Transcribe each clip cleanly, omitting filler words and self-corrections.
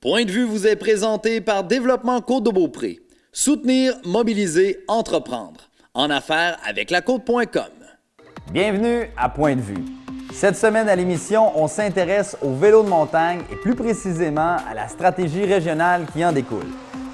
Point de vue vous est présenté par Développement Côte-de-Beaupré. Soutenir, mobiliser, entreprendre. En affaires avec lacôte.com. Bienvenue à Point de vue. Cette semaine à l'émission, on s'intéresse au vélo de montagne et plus précisément à la stratégie régionale qui en découle.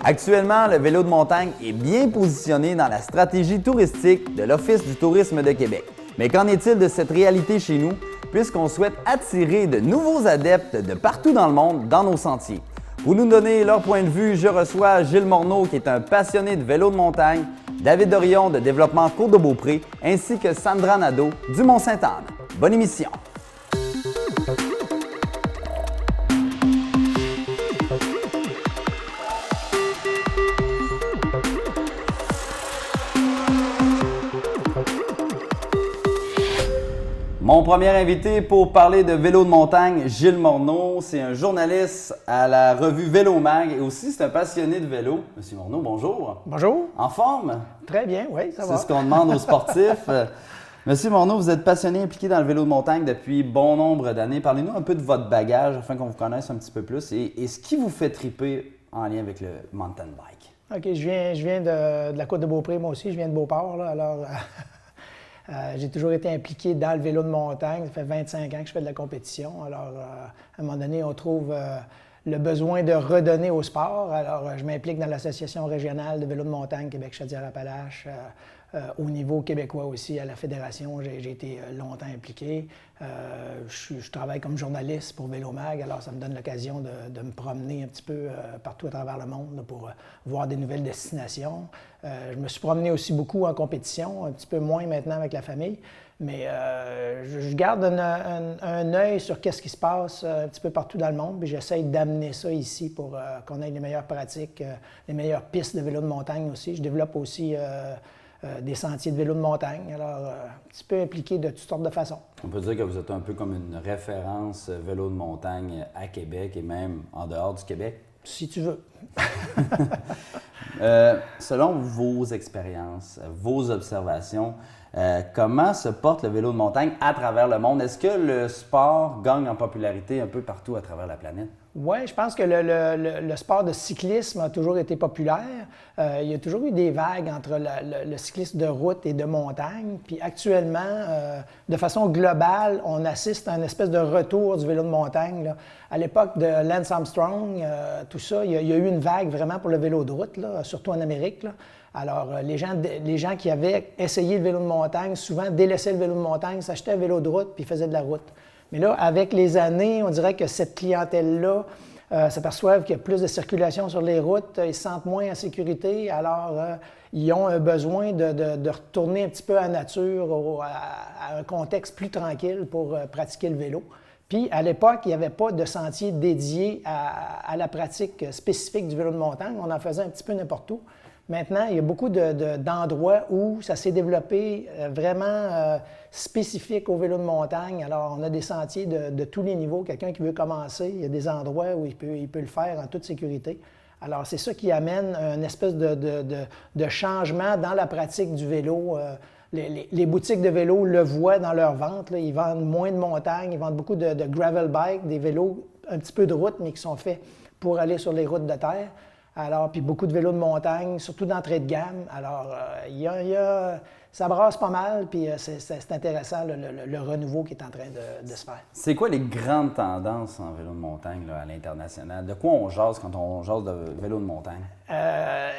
Actuellement, le vélo de montagne est bien positionné dans la stratégie touristique de l'Office du tourisme de Québec. Mais qu'en est-il de cette réalité chez nous, puisqu'on souhaite attirer de nouveaux adeptes de partout dans le monde dans nos sentiers? Pour nous donner leur point de vue, je reçois Gilles Morneau, qui est un passionné de vélo de montagne, David Dorion de Développement Côte-de-Beaupré, ainsi que Sandra Nadeau du Mont-Sainte-Anne. Bonne émission! Mon premier invité pour parler de vélo de montagne, Gilles Morneau, c'est un journaliste à la revue Vélo Mag et aussi c'est un passionné de vélo. Monsieur Morneau, bonjour. Bonjour. En forme? Très bien, oui, ça va. C'est ce qu'on demande aux sportifs. Monsieur Morneau, vous êtes passionné impliqué dans le vélo de montagne depuis bon nombre d'années. Parlez-nous un peu de votre bagage afin qu'on vous connaisse un petit peu plus et ce qui vous fait triper en lien avec le mountain bike. OK, je viens de la Côte-de-Beaupré, moi aussi, je viens de Beauport, là, alors j'ai toujours été impliqué dans le vélo de montagne. Ça fait 25 ans que je fais de la compétition. Alors, à un moment donné, on trouve le besoin de redonner au sport. Alors, je m'implique dans l'Association régionale de vélo de montagne Québec-Chaudière-Appalaches. Au niveau québécois aussi, à la Fédération, j'ai été longtemps impliqué. Je travaille comme journaliste pour Vélo Mag, alors ça me donne l'occasion de me promener un petit peu partout à travers le monde là, pour voir des nouvelles destinations. Je me suis promené aussi beaucoup en compétition, un petit peu moins maintenant avec la famille, mais je garde un œil sur qu'est-ce qui se passe un petit peu partout dans le monde, puis j'essaie d'amener ça ici pour qu'on ait les meilleures pratiques, les meilleures pistes de vélo de montagne aussi. Je développe aussi des sentiers de vélo de montagne, alors un petit peu impliqué de toutes sortes de façons. On peut dire que vous êtes un peu comme une référence vélo de montagne à Québec et même en dehors du Québec? Si tu veux. Selon vos expériences, vos observations, comment se porte le vélo de montagne à travers le monde? Est-ce que le sport gagne en popularité un peu partout à travers la planète? Oui, je pense que le sport de cyclisme a toujours été populaire. Il y a toujours eu des vagues entre le cyclisme de route et de montagne. Puis actuellement, de façon globale, on assiste à une espèce de retour du vélo de montagne, là. À l'époque de Lance Armstrong, tout ça, il y a eu une vague vraiment pour le vélo de route, là, surtout en Amérique, là. Alors, les gens qui avaient essayé le vélo de montagne, souvent délaissaient le vélo de montagne, s'achetaient un vélo de route puis faisaient de la route. Mais là, avec les années, on dirait que cette clientèle-là s'aperçoivent qu'il y a plus de circulation sur les routes, ils se sentent moins en sécurité, alors ils ont un besoin de retourner un petit peu à la nature, à un contexte plus tranquille pour pratiquer le vélo. Puis, à l'époque, il n'y avait pas de sentier dédié à la pratique spécifique du vélo de montagne, on en faisait un petit peu n'importe où. Maintenant, il y a beaucoup d'endroits où ça s'est développé vraiment spécifique au vélo de montagne. Alors, on a des sentiers de tous les niveaux. Quelqu'un qui veut commencer, il y a des endroits où il peut le faire en toute sécurité. Alors, c'est ça qui amène une espèce de changement dans la pratique du vélo. Les boutiques de vélo le voient dans leur vente, là. Ils vendent moins de montagne, ils vendent beaucoup de gravel bike, des vélos un petit peu de route, mais qui sont faits pour aller sur les routes de terre. Alors, puis beaucoup de vélos de montagne, surtout d'entrée de gamme. Alors, ça brasse pas mal, puis c'est intéressant, le renouveau qui est en train de se faire. C'est quoi les grandes tendances en vélo de montagne là, à l'international? De quoi on jase quand on jase de vélo de montagne?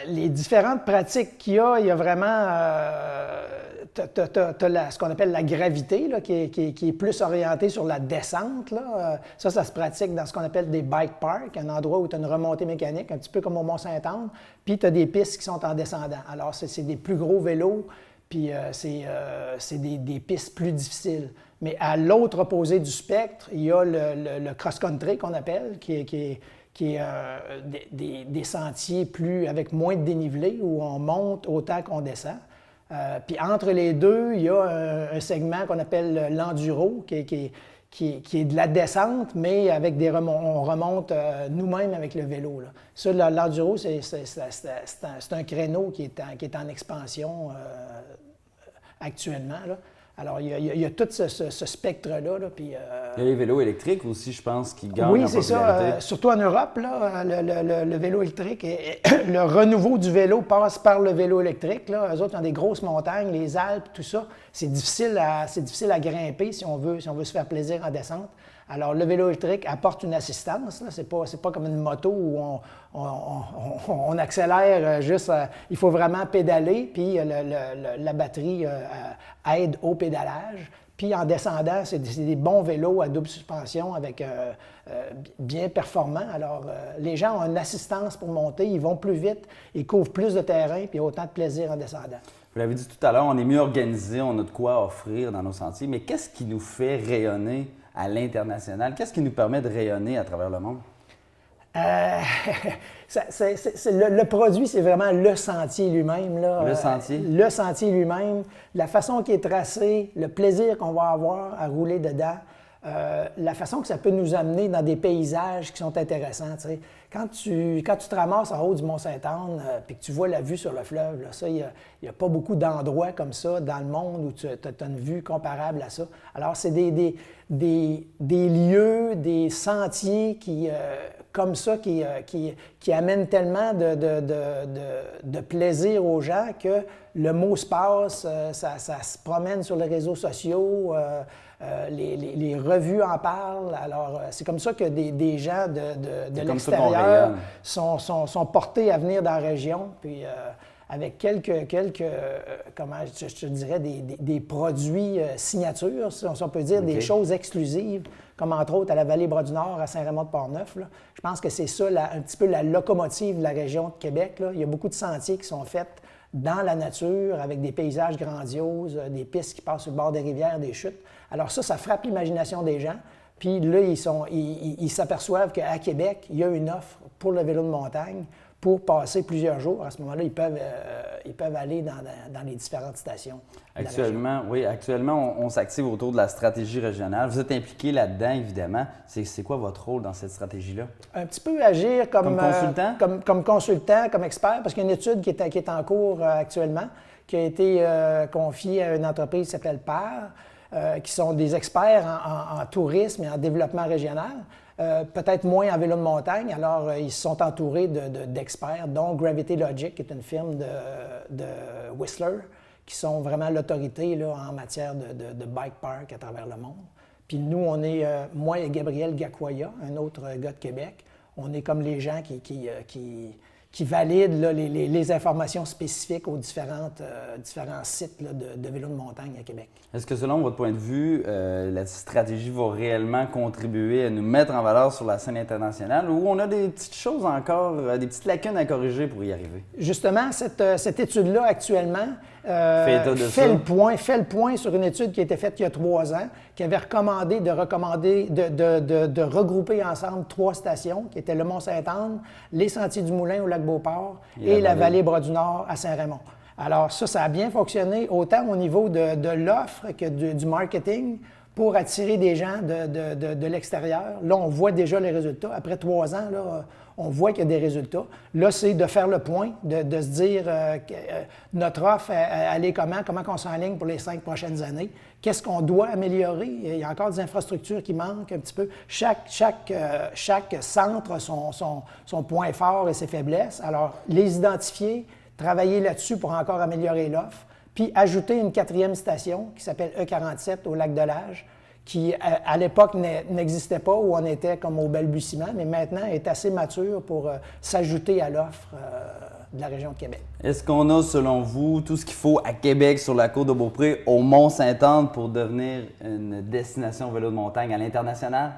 Les différentes pratiques qu'il y a vraiment... t'as ce qu'on appelle la gravité, là, qui est plus orientée sur la descente, là. Ça se pratique dans ce qu'on appelle des bike parks, un endroit où tu as une remontée mécanique, un petit peu comme au Mont-Sainte-Anne, puis tu as des pistes qui sont en descendant. Alors, c'est des plus gros vélos, puis c'est des pistes plus difficiles. Mais à l'autre opposé du spectre, il y a le cross-country qu'on appelle, qui est des sentiers avec moins de dénivelé, où on monte autant qu'on descend. Puis entre les deux, il y a un segment qu'on appelle l'enduro, qui est de la descente, mais avec on remonte nous-mêmes avec le vélo, là. Ça, l'enduro, c'est un créneau qui est en expansion actuellement, là. Alors, il y a tout ce spectre-là. Là, puis, il y a les vélos électriques aussi, je pense, qui gagnent oui, en c'est popularité. ça. Surtout en Europe, là, le vélo électrique, le renouveau du vélo passe par le vélo électrique. Là. Eux autres ont des grosses montagnes, les Alpes, tout ça. C'est difficile à grimper si on veut se faire plaisir en descente. Alors, le vélo électrique apporte une assistance. Ce n'est pas comme une moto où on accélère juste. Il faut vraiment pédaler, puis la batterie aide au pédalage. Puis en descendant, c'est des bons vélos à double suspension avec bien performants. Alors, les gens ont une assistance pour monter, ils vont plus vite, ils couvrent plus de terrain, puis autant de plaisir en descendant. Vous l'avez dit tout à l'heure, on est mieux organisé, on a de quoi offrir dans nos sentiers, mais qu'est-ce qui nous fait rayonner à l'international? Qu'est-ce qui nous permet de rayonner à travers le monde? Le produit, c'est vraiment le sentier lui-même. Là. Le sentier? Le sentier lui-même, la façon qu'il est tracé, le plaisir qu'on va avoir à rouler dedans, la façon que ça peut nous amener dans des paysages qui sont intéressants. Tu sais. Quand tu te ramasses en haut du Mont-Sainte-Anne puis que tu vois la vue sur le fleuve, là, ça, il n'y a pas beaucoup d'endroits comme ça dans le monde où tu as une vue comparable à ça. Alors, c'est des lieux, des sentiers comme ça qui amènent tellement de plaisir aux gens que le mot se passe, ça se promène sur les réseaux sociaux, les revues en parlent. Alors, c'est comme ça que des gens de l'extérieur sont portés à venir dans la région. Puis, avec quelques comment je te dirais, des produits signatures, si on peut dire, des choses exclusives, comme entre autres à la Vallée-Bras-du-Nord, à Saint-Raymond-de-Port-Neuf. Là. Je pense que c'est ça, un petit peu la locomotive de la région de Québec. Là. Il y a beaucoup de sentiers qui sont faits dans la nature, avec des paysages grandioses, des pistes qui passent sur le bord des rivières, des chutes. Alors ça frappe l'imagination des gens. Puis là, ils s'aperçoivent qu'à Québec, il y a une offre pour le vélo de montagne pour passer plusieurs jours. À ce moment-là, ils peuvent aller dans les différentes stations. Actuellement, on s'active autour de la stratégie régionale. Vous êtes impliqué là-dedans, évidemment. C'est quoi votre rôle dans cette stratégie-là? Un petit peu agir comme consultant? Comme consultant, comme expert, parce qu'il y a une étude qui est en cours actuellement, qui a été confiée à une entreprise qui s'appelle PAR, qui sont des experts en tourisme et en développement régional. Peut-être moins en vélo de montagne, alors ils se sont entourés d'experts, dont Gravity Logic, qui est une firme de Whistler, qui sont vraiment l'autorité là, en matière de bike park à travers le monde. Puis nous, on est, moi et Gabriel Gakwaya, un autre gars de Québec, on est comme les gens qui valident là, les informations spécifiques aux différents sites là, de vélo de montagne à Québec. Est-ce que selon votre point de vue, la stratégie va réellement contribuer à nous mettre en valeur sur la scène internationale ou on a des petites choses encore, des petites lacunes à corriger pour y arriver? Justement, cette étude-là actuellement fait le point sur une étude qui a été faite il y a 3 ans, qui avait recommandé de regrouper ensemble 3 stations, qui étaient le Mont-Sainte-Anne, les Sentiers du Moulin au Lac-Beauport et la Vallée-Bras-du-Nord à Saint-Raymond. Alors ça a bien fonctionné autant au niveau de l'offre que du marketing pour attirer des gens de l'extérieur. Là, on voit déjà les résultats. Après 3 ans, là, on voit qu'il y a des résultats. Là, c'est de faire le point, de se dire notre offre, elle est comment on s'enligne pour les 5 prochaines années. Qu'est-ce qu'on doit améliorer? Il y a encore des infrastructures qui manquent un petit peu. Chaque centre a son point fort et ses faiblesses. Alors, les identifier, travailler là-dessus pour encore améliorer l'offre, puis ajouter une 4e station qui s'appelle E47 au Lac-de-Lage, qui, à l'époque, n'existait pas, où on était comme au balbutiement, mais maintenant est assez mature pour s'ajouter à l'offre de la région de Québec. Est-ce qu'on a, selon vous, tout ce qu'il faut à Québec, sur la côte de Beaupré, au Mont-Sainte-Anne pour devenir une destination vélo de montagne à l'international?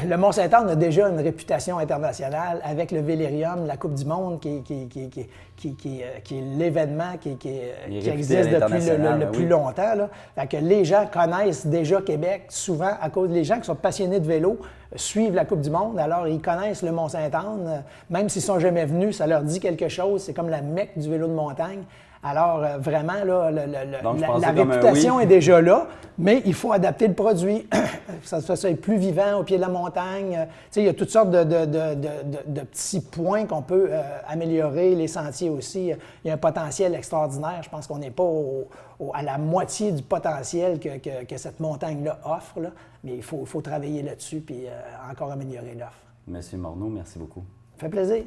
Le Mont-Sainte-Anne a déjà une réputation internationale avec le Vélérium, la Coupe du Monde, qui est l'événement qui existe depuis le plus longtemps. Là. Fait que les gens connaissent déjà Québec, souvent à cause des gens qui sont passionnés de vélo, suivent la Coupe du Monde, alors ils connaissent le Mont-Sainte-Anne. Même s'ils ne sont jamais venus, ça leur dit quelque chose. C'est comme la Mecque du vélo de montagne. Alors, vraiment, là, la réputation est déjà là, mais il faut adapter le produit. Ça soit plus vivant au pied de la montagne. Tu sais, il y a toutes sortes de petits points qu'on peut améliorer. Les sentiers aussi, il y a un potentiel extraordinaire. Je pense qu'on n'est pas à la moitié du potentiel que cette montagne-là offre, là. Mais il faut travailler là-dessus puis encore améliorer l'offre. Monsieur Morneau, merci beaucoup. Ça fait plaisir.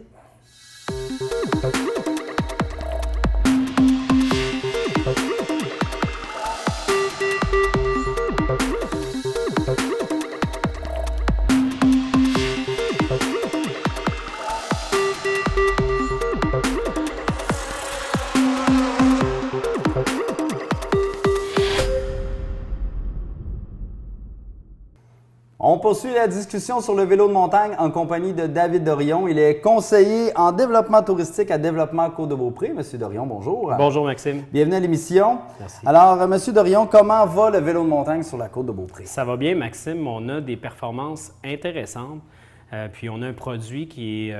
On poursuit la discussion sur le vélo de montagne en compagnie de David Dorion. Il est conseiller en développement touristique à Développement Côte-de-Beaupré. Monsieur Dorion, bonjour. Bonjour Maxime. Bienvenue à l'émission. Merci. Alors, Monsieur Dorion, comment va le vélo de montagne sur la Côte-de-Beaupré? Ça va bien Maxime, on a des performances intéressantes. Puis on a un produit qui,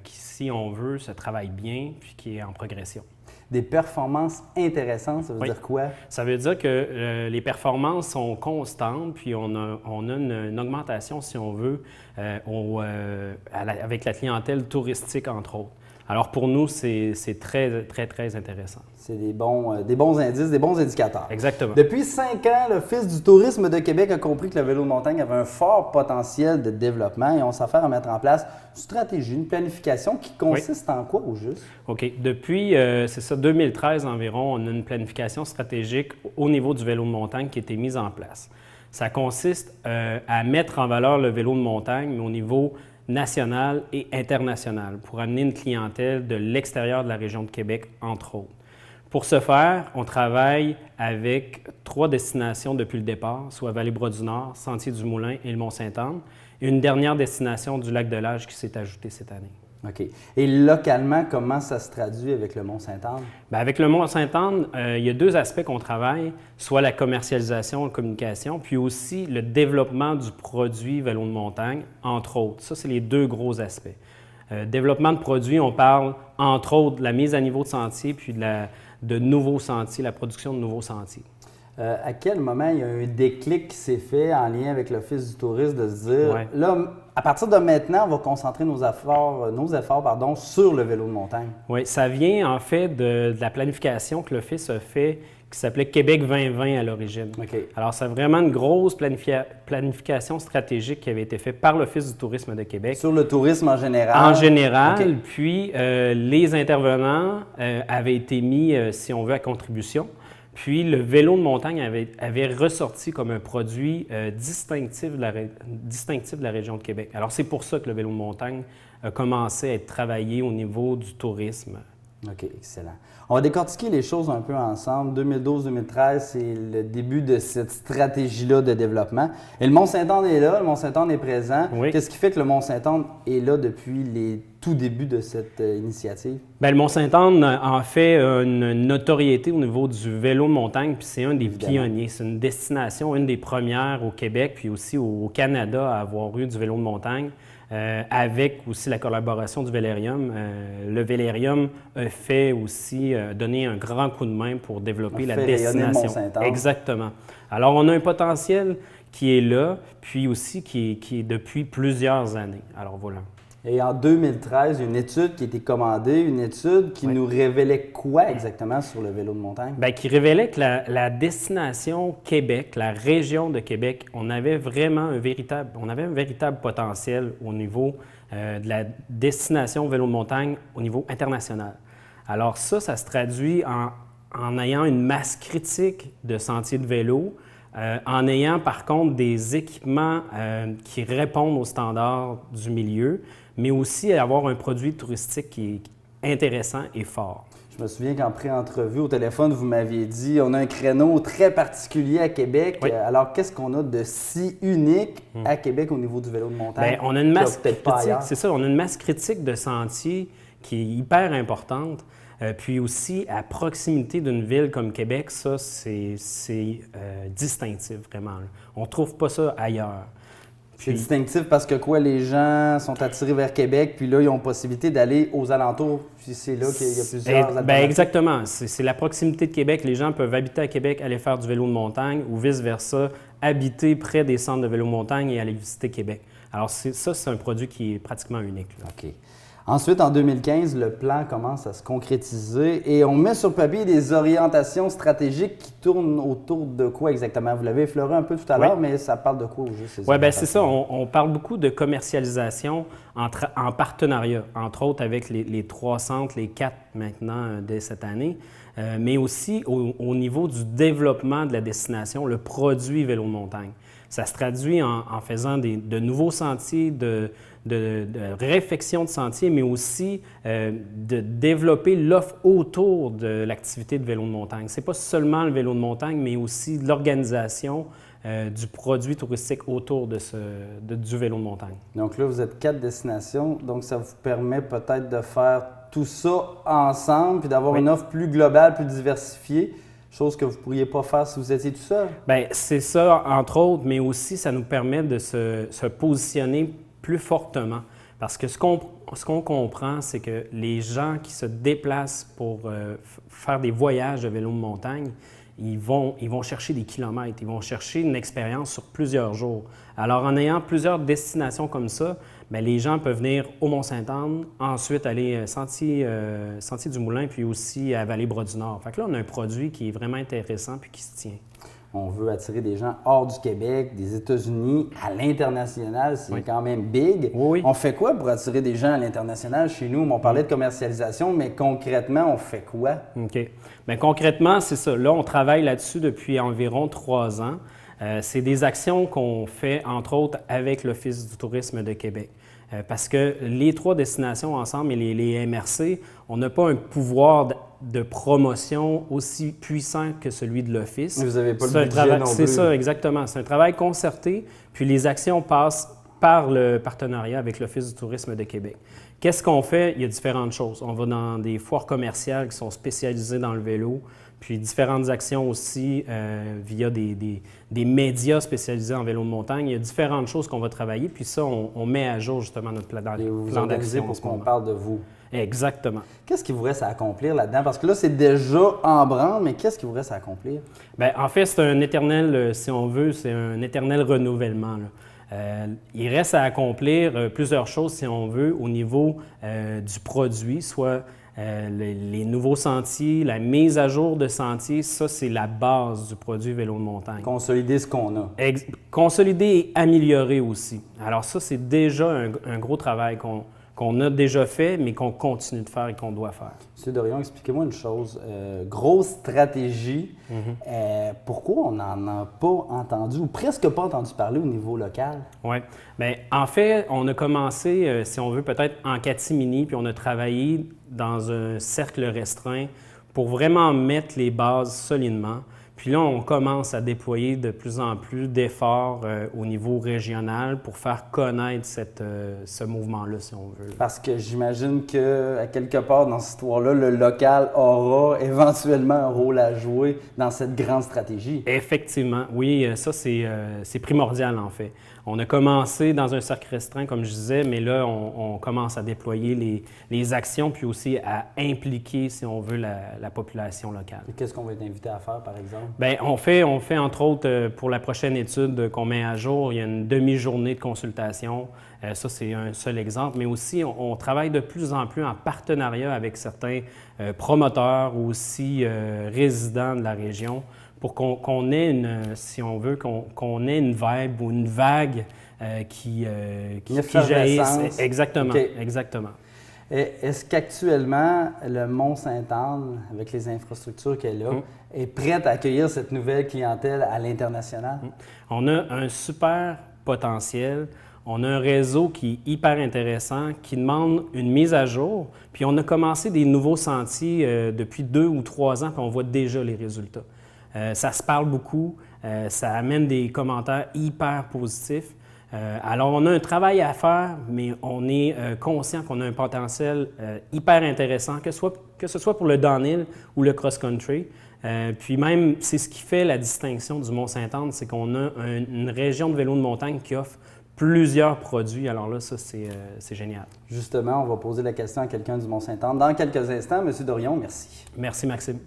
si on veut, se travaille bien puis qui est en progression. Des performances intéressantes, ça veut dire quoi? Ça veut dire que les performances sont constantes, puis on a une augmentation, si on veut, avec la clientèle touristique, entre autres. Alors pour nous, c'est très, très, très intéressant. C'est des bons indices, des bons indicateurs. Exactement. Depuis 5 ans, l'Office du tourisme de Québec a compris que le vélo de montagne avait un fort potentiel de développement et on s'affaire à mettre en place une stratégie, une planification qui consiste en quoi au juste? OK. Depuis, 2013 environ, on a une planification stratégique au niveau du vélo de montagne qui a été mise en place. Ça consiste à mettre en valeur le vélo de montagne, mais au niveau national et international, pour amener une clientèle de l'extérieur de la région de Québec, entre autres. Pour ce faire, on travaille avec 3 destinations depuis le départ, soit Vallée-Bras-du-Nord, Sentier-du-Moulin et le Mont-Sainte-Anne, et une dernière destination du Lac-de-L'Âge qui s'est ajoutée cette année. OK. Et localement, comment ça se traduit avec le Mont-Sainte-Anne? Bien, avec le Mont-Sainte-Anne, il y a 2 aspects qu'on travaille, soit la commercialisation, la communication, puis aussi le développement du produit vélo de montagne, entre autres. Ça, c'est les 2 gros aspects. Développement de produits, on parle, entre autres, de la mise à niveau de sentiers, puis de nouveaux sentiers, la production de nouveaux sentiers. À quel moment il y a un déclic qui s'est fait en lien avec l'Office du tourisme de se dire, là, à partir de maintenant, on va concentrer nos efforts sur le vélo de montagne? Oui, ça vient en fait de la planification que l'Office a fait, qui s'appelait Québec 2020 à l'origine. Okay. Alors, c'est vraiment une grosse planification stratégique qui avait été faite par l'Office du tourisme de Québec. Sur le tourisme en général? En général, puis les intervenants avaient été mis, si on veut, à contribution. Puis le vélo de montagne avait ressorti comme un produit distinctif de la région de Québec. Alors c'est pour ça que le vélo de montagne a commencé à être travaillé au niveau du tourisme. OK, excellent. On va décortiquer les choses un peu ensemble. 2012-2013, c'est le début de cette stratégie-là de développement. Et le Mont-Sainte-Anne est là, le Mont-Sainte-Anne est présent. Oui. Qu'est-ce qui fait que le Mont-Sainte-Anne est là depuis les tout débuts de cette initiative? Bien, le Mont-Sainte-Anne en fait une notoriété au niveau du vélo de montagne, puis c'est un des pionniers. C'est une destination, une des premières au Québec, puis aussi au Canada à avoir eu du vélo de montagne. Avec aussi la collaboration du Vélérium. Le Vélérium a fait aussi donner un grand coup de main pour développer la destination. Exactement. Alors, on a un potentiel qui est là, puis aussi qui est depuis plusieurs années. Alors, voilà. Et en 2013, une étude qui a été commandée, une étude qui nous révélait quoi exactement sur le vélo de montagne? Bien, qui révélait que la destination Québec, la région de Québec, on avait un véritable potentiel au niveau de la destination vélo de montagne au niveau international. Alors ça se traduit en ayant une masse critique de sentiers de vélo, en ayant par contre des équipements qui répondent aux standards du milieu, mais aussi avoir un produit touristique qui est intéressant et fort. Je me souviens qu'en pré-entrevue au téléphone, vous m'aviez dit on a un créneau très particulier à Québec. Oui. Alors, qu'est-ce qu'on a de si unique à Québec au niveau du vélo de montagne? Bien, on a une masse critique, c'est ça, on a une masse critique de sentiers qui est hyper importante. Puis aussi, à proximité d'une ville comme Québec, ça, c'est distinctif vraiment. On ne trouve pas ça ailleurs. C'est distinctif parce que les gens sont attirés vers Québec, puis là, ils ont possibilité d'aller aux alentours, puis c'est là qu'il y a plusieurs alternatives. Exactement. C'est la proximité de Québec. Les gens peuvent habiter à Québec, aller faire du vélo de montagne ou vice-versa, habiter près des centres de vélo de montagne et aller visiter Québec. Alors c'est un produit qui est pratiquement unique, là. OK. Ensuite, en 2015, le plan commence à se concrétiser et on met sur papier des orientations stratégiques qui tournent autour de quoi exactement? Vous l'avez effleuré un peu tout à l'heure, mais ça parle de quoi au juste? Oui, bien c'est ça. On parle beaucoup de commercialisation en partenariat, entre autres avec les 3 centres, les 4 maintenant dès cette année, mais aussi au niveau du développement de la destination, le produit vélo de montagne. Ça se traduit en faisant de nouveaux sentiers, de réfection de sentiers, mais aussi de développer l'offre autour de l'activité de vélo de montagne. Ce n'est pas seulement le vélo de montagne, mais aussi l'organisation du produit touristique autour du vélo de montagne. Donc là, vous êtes 4 destinations, donc ça vous permet peut-être de faire tout ça ensemble puis d'avoir une offre plus globale, plus diversifiée. Chose que vous ne pourriez pas faire si vous étiez tout seul? Bien, c'est ça, entre autres, mais aussi ça nous permet de se positionner plus fortement. Parce que ce qu'on comprend, c'est que les gens qui se déplacent pour faire des voyages de vélo de montagne, ils vont chercher des kilomètres, ils vont chercher une expérience sur plusieurs jours. Alors, en ayant plusieurs destinations comme ça, bien, les gens peuvent venir au Mont-Sainte-Anne, ensuite aller Sentier du Moulin, puis aussi à Vallée-Bras-du-Nord. Fait que là, on a un produit qui est vraiment intéressant puis qui se tient. On veut attirer des gens hors du Québec, des États-Unis, à l'international, c'est quand même big. Oui. On fait quoi pour attirer des gens à l'international chez nous? On parlait de commercialisation, mais concrètement, on fait quoi? OK. Bien, concrètement, c'est ça. Là, on travaille là-dessus depuis environ 3 ans. C'est des actions qu'on fait, entre autres, avec l'Office du tourisme de Québec. Parce que les 3 destinations ensemble et les MRC, on n'a pas un pouvoir de promotion aussi puissant que celui de l'Office. Vous n'avez pas le budget non plus. C'est ça, exactement. C'est un travail concerté, puis les actions passent par le partenariat avec l'Office du tourisme de Québec. Qu'est-ce qu'on fait? Il y a différentes choses. On va dans des foires commerciales qui sont spécialisées dans le vélo, puis différentes actions aussi via des médias spécialisés en vélo de montagne. Il y a différentes choses qu'on va travailler, puis ça, on met à jour justement notre plan d'action. Vous organisez pour qu'on parle de vous. Exactement. Qu'est-ce qu'il vous reste à accomplir là-dedans? Parce que là, c'est déjà en branle, mais qu'est-ce qu'il vous reste à accomplir? Bien, en fait, c'est un éternel, si on veut, c'est un éternel renouvellement, là. Il reste à accomplir plusieurs choses, si on veut, au niveau du produit, soit les nouveaux sentiers, la mise à jour de sentiers, ça, c'est la base du produit vélo de montagne. Consolider ce qu'on a. Consolider et améliorer aussi. Alors ça, c'est déjà un gros travail qu'on a déjà fait, mais qu'on continue de faire et qu'on doit faire. M. Dorion, expliquez-moi une chose. Grosse stratégie. Pourquoi on n'en a pas entendu ou presque pas entendu parler au niveau local? Oui. Bien, en fait, on a commencé, si on veut, peut-être en catimini, puis on a travaillé dans un cercle restreint pour vraiment mettre les bases solidement. Puis là, on commence à déployer de plus en plus d'efforts au niveau régional pour faire connaître ce mouvement-là, si on veut. Parce que j'imagine qu'à quelque part dans cette histoire-là, le local aura éventuellement un rôle à jouer dans cette grande stratégie. Effectivement, oui, ça c'est primordial en fait. On a commencé dans un cercle restreint, comme je disais, mais là, on commence à déployer les actions puis aussi à impliquer, si on veut, la population locale. Qu'est-ce qu'on va être invité à faire, par exemple? Bien, on fait entre autres, pour la prochaine étude qu'on met à jour, il y a une demi-journée de consultation. Ça, c'est un seul exemple. Mais aussi, on travaille de plus en plus en partenariat avec certains promoteurs ou aussi résidents de la région pour qu'on ait si on veut, qu'on ait une vibe ou une vague qui jaillisse. Exactement, okay. Exactement. Est-ce qu'actuellement, le Mont-Sainte-Anne, avec les infrastructures qu'elle a, est prête à accueillir cette nouvelle clientèle à l'international? On a un super potentiel. On a un réseau qui est hyper intéressant, qui demande une mise à jour. Puis on a commencé des nouveaux sentiers depuis 2 ou 3 ans, puis on voit déjà les résultats. Ça se parle beaucoup, ça amène des commentaires hyper positifs. Alors, on a un travail à faire, mais on est conscient qu'on a un potentiel hyper intéressant, que ce soit pour le downhill ou le cross-country. Puis même, c'est ce qui fait la distinction du Mont-Sainte-Anne, c'est qu'on a une région de vélo de montagne qui offre plusieurs produits. Alors là, ça, c'est génial. Justement, on va poser la question à quelqu'un du Mont-Sainte-Anne dans quelques instants. Monsieur Dorion, merci. Merci, Maxime.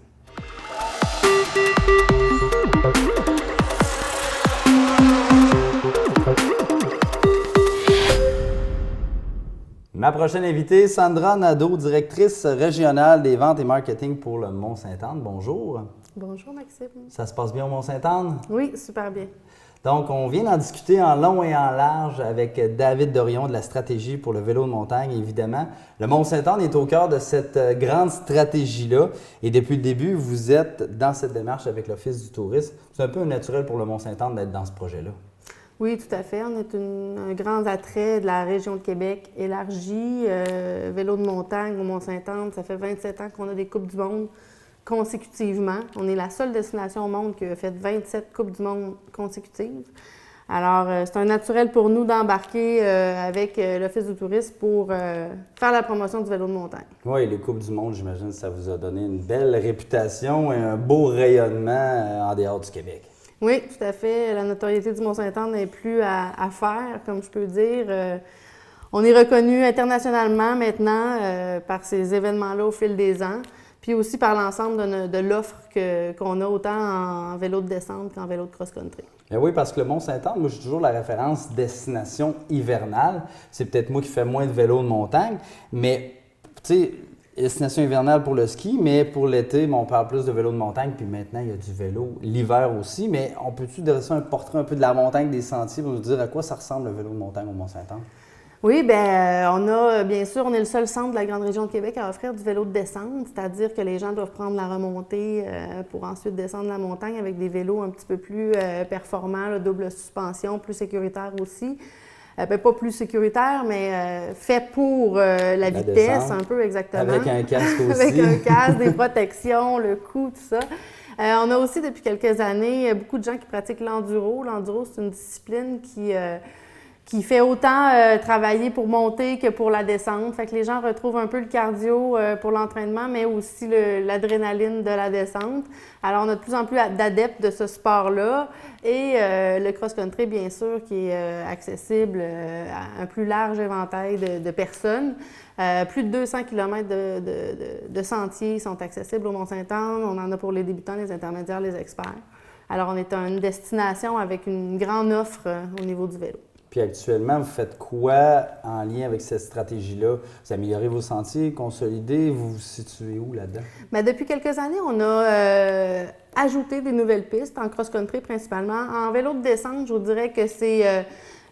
Ma prochaine invitée, Sandra Nadeau, directrice régionale des ventes et marketing pour le Mont-Sainte-Anne. Bonjour. Bonjour Maxime. Ça se passe bien au Mont-Sainte-Anne? Oui, super bien. Donc, on vient d'en discuter en long et en large avec David Dorion de la stratégie pour le vélo de montagne, évidemment. Le Mont-Sainte-Anne est au cœur de cette grande stratégie-là. Et depuis le début, vous êtes dans cette démarche avec l'Office du tourisme. C'est un peu naturel pour le Mont-Sainte-Anne d'être dans ce projet-là. Oui, tout à fait. On est un grand attrait de la région de Québec élargie. Vélo de montagne au Mont-Sainte-Anne, ça fait 27 ans qu'on a des Coupes du monde consécutivement. On est la seule destination au monde qui a fait 27 Coupes du monde consécutives. Alors, c'est un naturel pour nous d'embarquer avec l'Office du tourisme pour faire la promotion du vélo de montagne. Oui, les Coupes du monde, j'imagine que ça vous a donné une belle réputation et un beau rayonnement en dehors du Québec. Oui, tout à fait. La notoriété du Mont-Sainte-Anne n'est plus à faire, comme je peux dire. On est reconnu internationalement maintenant par ces événements-là au fil des ans, puis aussi par l'ensemble de l'offre qu'on a autant en vélo de descente qu'en vélo de cross-country. Ben oui, parce que le Mont-Sainte-Anne, moi, j'ai toujours la référence destination hivernale. C'est peut-être moi qui fais moins de vélo de montagne, mais, tu sais, destination hivernale pour le ski, mais pour l'été, on parle plus de vélo de montagne, puis maintenant, il y a du vélo l'hiver aussi. Mais on peut-tu dresser un portrait un peu de la montagne, des sentiers, pour nous dire à quoi ça ressemble le vélo de montagne au Mont-Sainte-Anne? Oui, bien, bien sûr, on est le seul centre de la grande région de Québec à offrir du vélo de descente, c'est-à-dire que les gens doivent prendre la remontée pour ensuite descendre la montagne avec des vélos un petit peu plus performants, là, double suspension, plus sécuritaire aussi. Pas plus sécuritaire, mais fait pour la vitesse, descente, un peu exactement. avec un casque aussi. Avec un casque, des protections, le cou, tout ça. On a aussi, depuis quelques années, beaucoup de gens qui pratiquent l'enduro. L'enduro, c'est une discipline qui fait autant travailler pour monter que pour la descente. Fait que les gens retrouvent un peu le cardio pour l'entraînement, mais aussi l'adrénaline de la descente. Alors, on a de plus en plus d'adeptes de ce sport-là. Et le cross-country, bien sûr, qui est accessible à un plus large éventail de personnes. Plus de 200 km de sentiers sont accessibles au Mont-Sainte-Anne. On en a pour les débutants, les intermédiaires, les experts. Alors, on est une destination avec une grande offre au niveau du vélo. Puis actuellement, vous faites quoi en lien avec cette stratégie-là? Vous améliorez vos sentiers, consolidez, vous vous situez où là-dedans? Bien, depuis quelques années, on a ajouté des nouvelles pistes en cross-country principalement. En vélo de descente, je vous dirais que c'est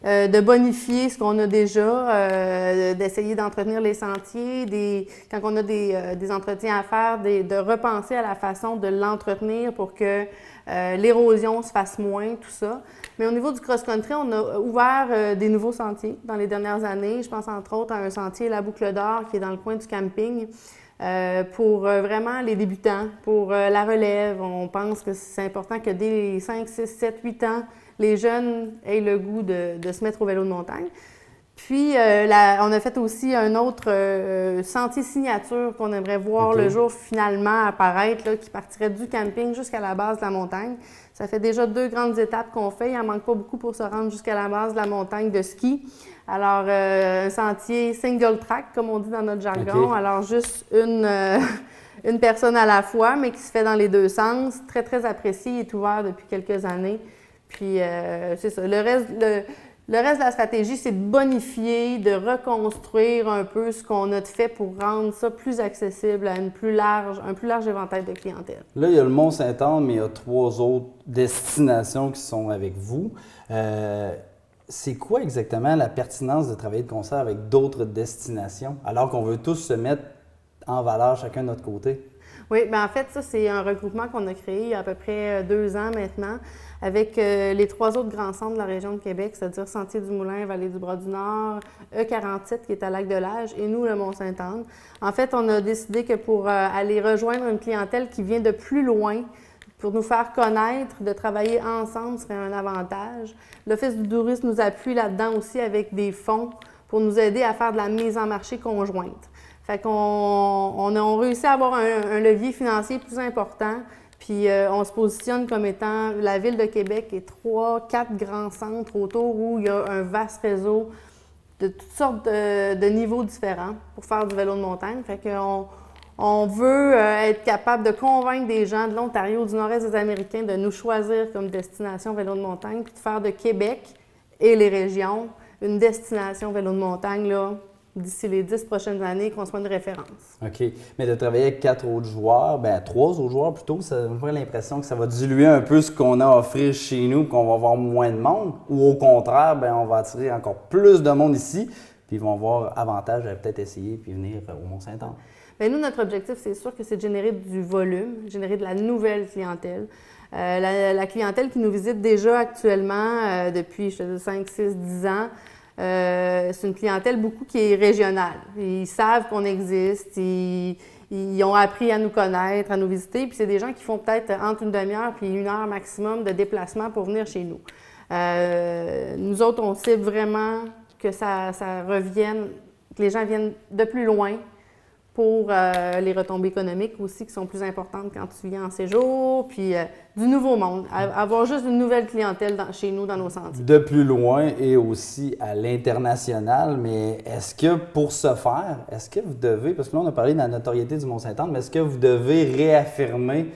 de bonifier ce qu'on a déjà, d'essayer d'entretenir les sentiers, quand on a des entretiens à faire, de repenser à la façon de l'entretenir pour que l'érosion se fasse moins, tout ça. Mais au niveau du cross-country, on a ouvert des nouveaux sentiers dans les dernières années. Je pense entre autres à un sentier La Boucle d'Or qui est dans le coin du camping pour vraiment les débutants, pour la relève. On pense que c'est important que dès les 5, 6, 7, 8 ans, les jeunes aient le goût de se mettre au vélo de montagne. Puis, on a fait aussi un autre sentier signature qu'on aimerait voir le jour finalement apparaître, là, qui partirait du camping jusqu'à la base de la montagne. Ça fait déjà 2 grandes étapes qu'on fait. Il n'en manque pas beaucoup pour se rendre jusqu'à la base de la montagne de ski. Alors, un sentier single track, comme on dit dans notre jargon. Alors, juste une personne à la fois, mais qui se fait dans les 2 sens. Très, très apprécié. Il est ouvert depuis quelques années. Puis, c'est ça. Le reste de la stratégie, c'est de bonifier, de reconstruire un peu ce qu'on a fait pour rendre ça plus accessible à un plus large éventail de clientèle. Là, il y a le Mont-Sainte-Anne, mais il y a 3 autres destinations qui sont avec vous. C'est quoi exactement la pertinence de travailler de concert avec d'autres destinations, alors qu'on veut tous se mettre en valeur chacun de notre côté? Oui, bien en fait, ça, c'est un regroupement qu'on a créé il y a à peu près 2 ans maintenant, avec les 3 autres grands centres de la région de Québec, c'est-à-dire Sentier-du-Moulin, Vallée-du-Bras-du-Nord, E47 qui est à Lac-de-L'Age et nous, le Mont-Sainte-Anne. En fait, on a décidé que pour aller rejoindre une clientèle qui vient de plus loin, pour nous faire connaître, de travailler ensemble serait un avantage. L'Office du tourisme nous appuie là-dedans aussi avec des fonds pour nous aider à faire de la mise en marché conjointe. Fait qu'on a réussi à avoir un levier financier plus important Puis on se positionne comme étant la ville de Québec et 3-4 grands centres autour où il y a un vaste réseau de toutes sortes de niveaux différents pour faire du vélo de montagne. Fait qu'on on veut être capable de convaincre des gens de l'Ontario, du nord-est des Américains de nous choisir comme destination vélo de montagne, puis de faire de Québec et les régions une destination vélo de montagne là, d'ici les 10 prochaines années, qu'on soit une référence. OK. Mais de travailler avec 4 autres joueurs, 3 autres joueurs plutôt, ça me fait l'impression que ça va diluer un peu ce qu'on a à offrir chez nous, qu'on va avoir moins de monde, ou au contraire, on va attirer encore plus de monde ici, puis ils vont avoir avantage à peut-être essayer puis venir au Mont-Saint-Anne. Bien, nous, notre objectif, c'est sûr que c'est de générer du volume, générer de la nouvelle clientèle. La clientèle qui nous visite déjà actuellement depuis, 5, 6, 10 ans, c'est une clientèle beaucoup qui est régionale. Ils savent qu'on existe, ils ont appris à nous connaître, à nous visiter, puis c'est des gens qui font peut-être entre une demi-heure puis 1 heure maximum de déplacement pour venir chez nous. Nous autres, on cible vraiment que ça revienne, que les gens viennent de plus loin pour les retombées économiques aussi qui sont plus importantes quand tu viens en séjour, puis du nouveau monde, avoir juste une nouvelle clientèle chez nous, dans nos sentiers. De plus loin et aussi à l'international, mais est-ce que pour ce faire, est-ce que vous devez, parce que là on a parlé de la notoriété du Mont-Saint-Anne, mais est-ce que vous devez réaffirmer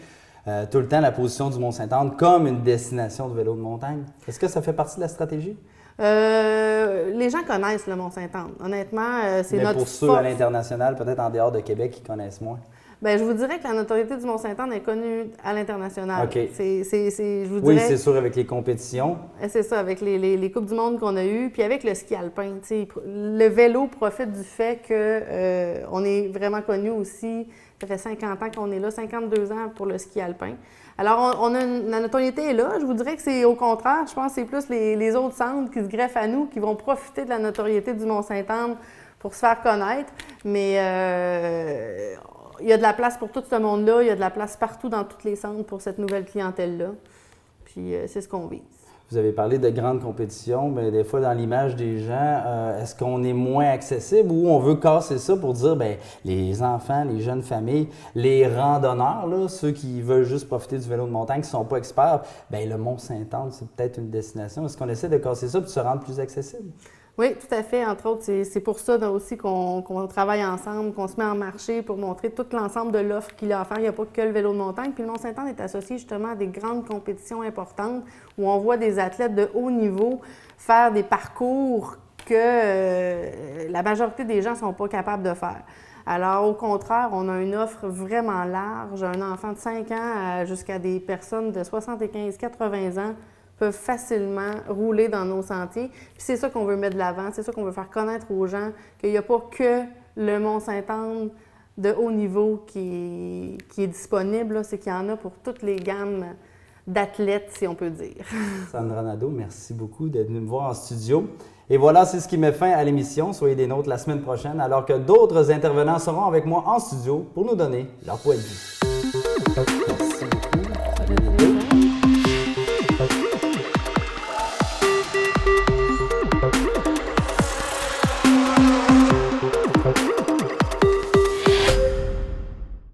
tout le temps la position du Mont-Saint-Anne comme une destination de vélo de montagne? Est-ce que ça fait partie de la stratégie? Les gens connaissent le Mont-Saint-Anne. Honnêtement, c'est notre pour ceux à l'international, peut-être en dehors de Québec, qui connaissent moins. Bien, je vous dirais que la notoriété du Mont-Saint-Anne est connue à l'international. OK. Je vous Oui, dirais, c'est sûr, avec les compétitions. c'est ça, avec les Coupes du monde qu'on a eues, puis avec le ski alpin. Le vélo profite du fait qu'on est vraiment connu aussi. Ça fait 50 ans qu'on est là, 52 ans pour le ski alpin. Alors, la notoriété est là. Je vous dirais que c'est au contraire. Je pense que c'est plus les autres centres qui se greffent à nous, qui vont profiter de la notoriété du Mont-Saint-Anne pour se faire connaître. Mais il y a de la place pour tout ce monde-là. Il y a de la place partout dans tous les centres pour cette nouvelle clientèle-là. Puis c'est ce qu'on vise. Vous avez parlé de grandes compétitions, mais des fois, dans l'image des gens, est-ce qu'on est moins accessible ou on veut casser ça pour dire, les enfants, les jeunes familles, les randonneurs, là, ceux qui veulent juste profiter du vélo de montagne, qui ne sont pas experts, le Mont-Saint-Anne, c'est peut-être une destination. Est-ce qu'on essaie de casser ça pour se rendre plus accessible? Oui, tout à fait. Entre autres, c'est pour ça aussi qu'on travaille ensemble, qu'on se met en marché pour montrer tout l'ensemble de l'offre qu'il y a à faire. Il n'y a pas que le vélo de montagne. Puis le Mont-Saint-Anne est associé justement à des grandes compétitions importantes où on voit des athlètes de haut niveau faire des parcours que la majorité des gens ne sont pas capables de faire. Alors, au contraire, on a une offre vraiment large. Un enfant de 5 ans jusqu'à des personnes de 75-80 ans peuvent facilement rouler dans nos sentiers. Puis c'est ça qu'on veut mettre de l'avant, c'est ça qu'on veut faire connaître aux gens, qu'il n'y a pas que le Mont-Saint-Anne de haut niveau qui est disponible, c'est qu'il y en a pour toutes les gammes d'athlètes, si on peut dire. Sandra Nadeau, merci beaucoup d'être venue me voir en studio. Et voilà, c'est ce qui met fin à l'émission. Soyez des nôtres la semaine prochaine, alors que d'autres intervenants seront avec moi en studio pour nous donner leur point de vue. Merci.